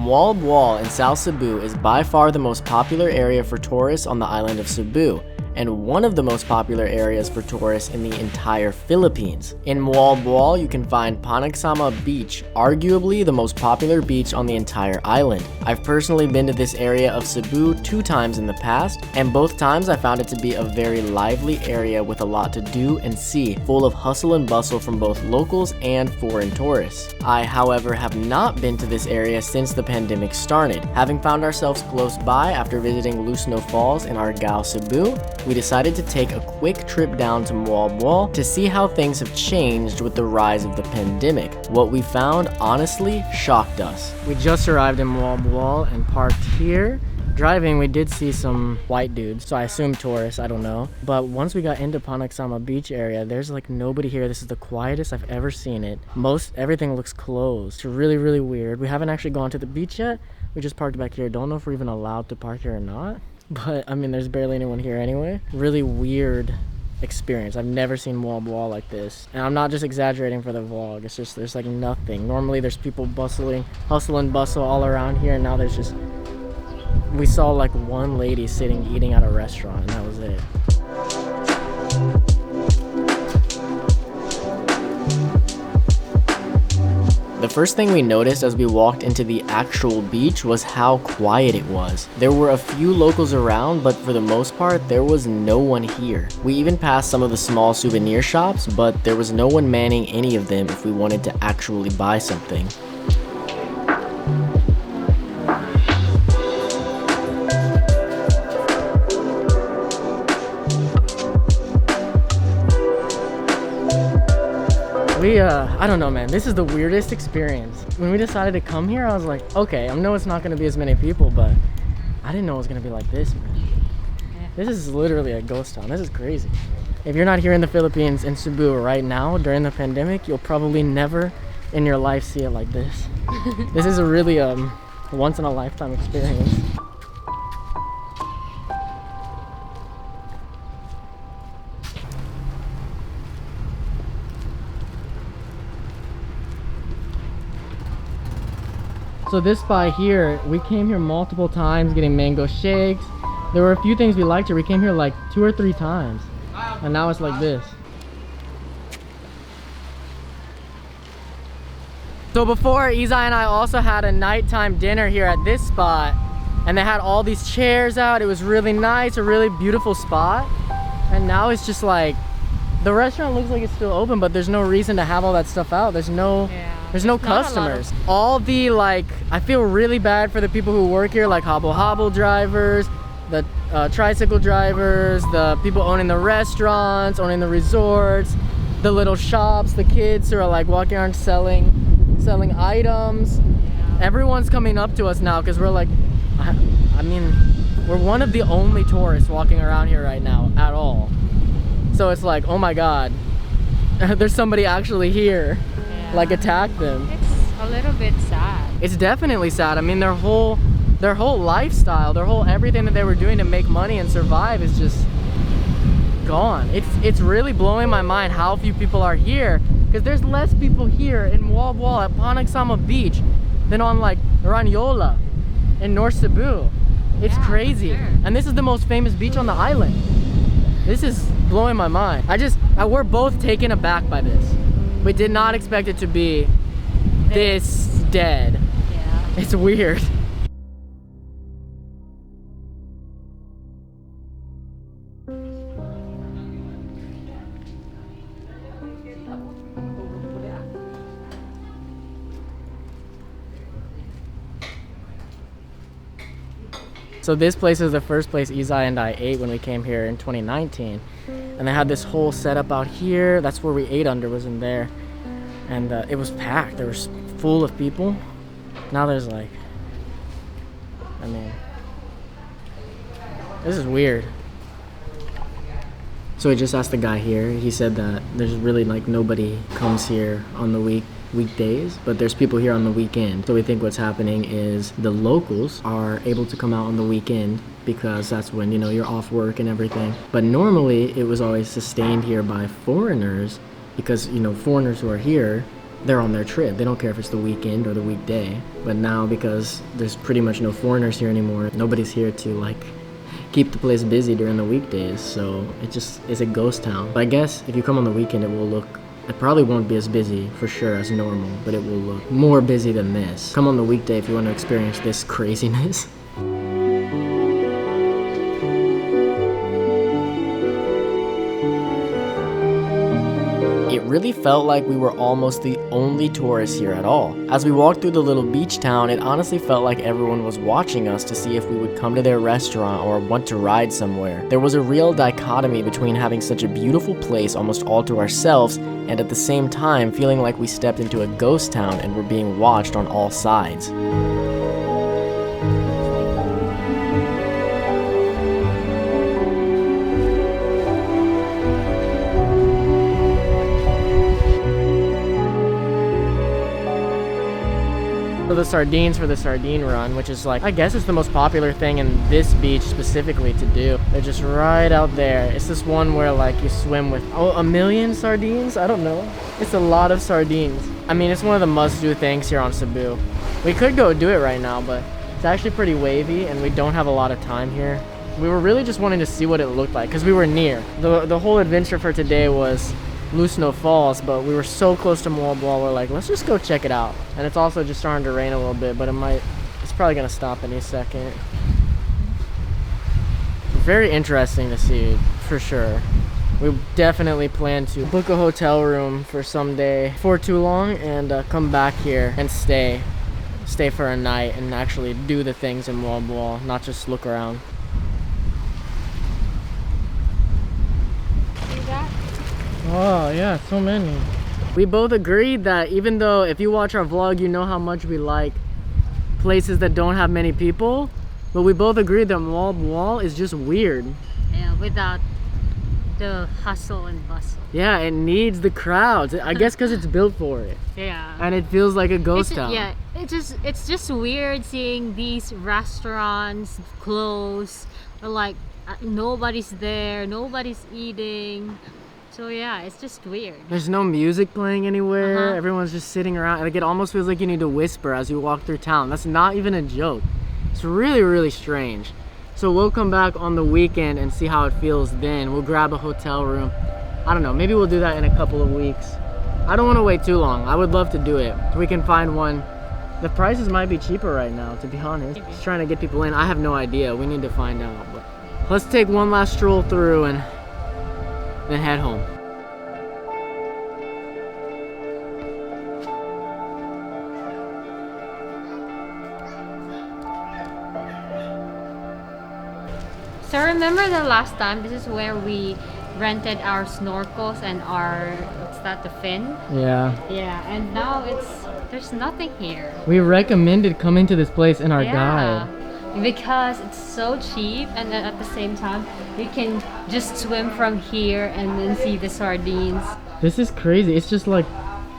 Moalboal in South Cebu is by far the most popular area for tourists on the island of Cebu, and one of the most popular areas for tourists in the entire Philippines. In Moalboal, you can find Panagsama Beach, arguably the most popular beach on the entire island. I've personally been to this area of Cebu 2 times in the past, and both times I found it to be a very lively area with a lot to do and see, full of hustle and bustle from both locals and foreign tourists. I, however, have not been to this area since the pandemic started. Having found ourselves close by after visiting Lusno Falls in Argao, Cebu, we decided to take a quick trip down to Moalboal to see how things have changed with the rise of the pandemic. What we found honestly shocked us. We just arrived in Moalboal and parked here. Driving, we did see some white dudes, so I assume tourists, I don't know. But once we got into Panagsama beach area, there's like nobody here. This is the quietest I've ever seen it. Everything looks closed. It's really, really weird. We haven't actually gone to the beach yet. We just parked back here. Don't know if we're even allowed to park here or not. But I mean, there's barely anyone here anyway. Really weird experience. I've never seen Moalboal like this. And I'm not just exaggerating for the vlog. It's just, there's like nothing. Normally there's people bustling, hustle and bustle all around here. And now there's just, we saw like one lady sitting eating at a restaurant and that was it. The first thing we noticed as we walked into the actual beach was how quiet it was. There were a few locals around, but for the most part, there was no one here. We even passed some of the small souvenir shops, but there was no one manning any of them if we wanted to actually buy something. I don't know, man. This is the weirdest experience. When we decided to come here, I was like, okay, I know it's not going to be as many people, but I didn't know it was going to be like this, man. Yeah. This is literally a ghost town. This is crazy. If you're not here in the Philippines, in Cebu right now, during the pandemic, you'll probably never in your life see it like this. This is a really once-in-a-lifetime experience. So this spot here, we came here multiple times getting mango shakes. There were a few things we liked here. We came here like 2 or 3 times. And now it's like this. So before, Izai and I also had a nighttime dinner here at this spot. And they had all these chairs out. It was really nice, a really beautiful spot. And now it's just like, the restaurant looks like it's still open, but there's no reason to have all that stuff out. There's no customers. All the I feel really bad for the people who work here, like hobble drivers, the tricycle drivers, the people owning the restaurants, owning the resorts, the little shops, the kids who are like walking around selling items. Yeah. Everyone's coming up to us now because we're like, I mean, we're one of the only tourists walking around here right now at all. So it's like, oh my god, there's somebody actually here. Yeah. Like attack them. It's a little bit sad. It's definitely sad. I mean, their whole lifestyle, everything that they were doing to make money and survive is just gone. It's really blowing my mind how few people are here, because there's less people here in Moalboal at Panagsama Beach than on like Ranyola in North Cebu. It's crazy. Sure. And this is the most famous beach on the island. This is blowing my mind. We're both taken aback by this. We did not expect it to be this dead. Yeah. It's weird. So this place is the first place Izai and I ate when we came here in 2019. And they had this whole setup out here. That's where we ate under, was in there. And it was packed. There was full of people. Now there's like, I mean, this is weird. So we just asked the guy here. He said that there's really like nobody comes here on the weekdays, but there's people here on the weekend. So we think what's happening is the locals are able to come out on the weekend because that's when, you know, you're off work and everything. But normally it was always sustained here by foreigners because, you know, foreigners who are here, they're on their trip. They don't care if it's the weekend or the weekday. But now, because there's pretty much no foreigners here anymore, nobody's here to like keep the place busy during the weekdays, so it just is a ghost town. But I guess if you come on the weekend, it probably won't be as busy for sure as normal, but it will look more busy than this. Come on the weekday if you want to experience this craziness. It really felt like we were almost the only tourists here at all. As we walked through the little beach town, it honestly felt like everyone was watching us to see if we would come to their restaurant or want to ride somewhere. There was a real dichotomy between having such a beautiful place almost all to ourselves and at the same time feeling like we stepped into a ghost town and were being watched on all sides. For the sardines for the sardine run, which is like, I guess it's the most popular thing in this beach specifically to do. They're just right out there. It's this one where like you swim with, a million sardines? I don't know. It's a lot of sardines. I mean, it's one of the must-do things here on Cebu. We could go do it right now, but it's actually pretty wavy and we don't have a lot of time here. We were really just wanting to see what it looked like because we were near. The whole adventure for today was Lusno Falls, but we were so close to Moalboal, we're like, let's just go check it out. And it's also just starting to rain a little bit, but it's probably gonna stop any second. Very interesting to see, for sure. We definitely plan to book a hotel room for someday before too long and come back here and stay for a night and actually do the things in Moalboal, not just look around. Oh yeah, so many. We both agreed that even though if you watch our vlog, you know how much we like places that don't have many people, but we both agreed that Moalboal is just weird. Yeah, without the hustle and bustle. Yeah, it needs the crowds. I guess because it's built for it. Yeah. And it feels like a ghost town. Yeah, it's just weird seeing these restaurants closed, or like nobody's there, nobody's eating. So yeah, it's just weird. There's no music playing anywhere. Everyone's just sitting around. Like, it almost feels like you need to whisper as you walk through town. That's not even a joke. It's really, really strange. So we'll come back on the weekend and see how it feels then. We'll grab a hotel room. I don't know, maybe we'll do that in a couple of weeks. I don't want to wait too long. I would love to do it. We can find one. The prices might be cheaper right now, to be honest. Just trying to get people in. I have no idea. We need to find out. But let's take one last stroll through and then head home. So remember the last time, this is where we rented our snorkels and our, what's that, the fin? Yeah. Yeah, and now there's nothing here. We recommended coming to this place in our guide. Because it's so cheap, and then at the same time you can just swim from here and then see the sardines. This is crazy. It's just like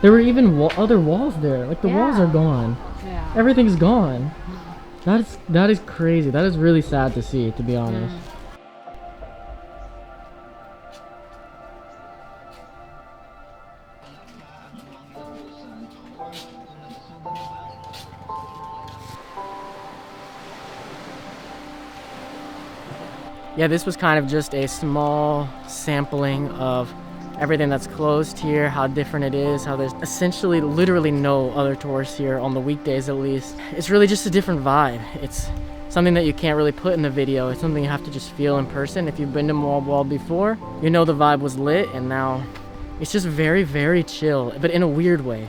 there were even other walls there. Like the walls are gone. Yeah. Everything's gone. That is crazy. That is really sad to see, to be honest. Yeah, this was kind of just a small sampling of everything that's closed here, how different it is, how there's essentially literally no other tourists here on the weekdays at least. It's really just a different vibe. It's something that you can't really put in the video. It's something you have to just feel in person. If you've been to Moalboal before, you know the vibe was lit, and now it's just very, very chill, but in a weird way.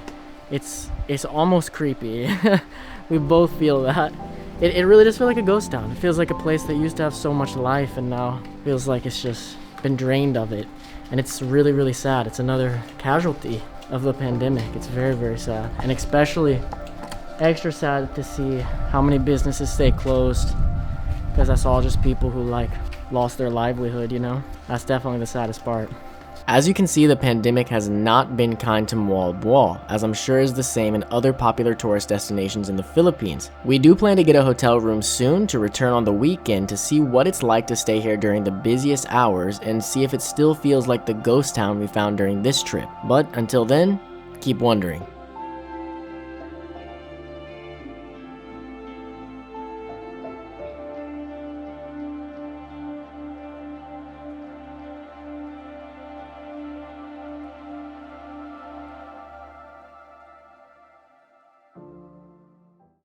It's almost creepy. We both feel that. It really does feel like a ghost town. It feels like a place that used to have so much life and now feels like it's just been drained of it. And it's really, really sad. It's another casualty of the pandemic. It's very, very sad. And especially extra sad to see how many businesses stay closed, because that's all just people who like lost their livelihood, you know? That's definitely the saddest part. As you can see, the pandemic has not been kind to Moalboal, as I'm sure is the same in other popular tourist destinations in the Philippines. We do plan to get a hotel room soon to return on the weekend to see what it's like to stay here during the busiest hours and see if it still feels like the ghost town we found during this trip. But until then, keep wondering.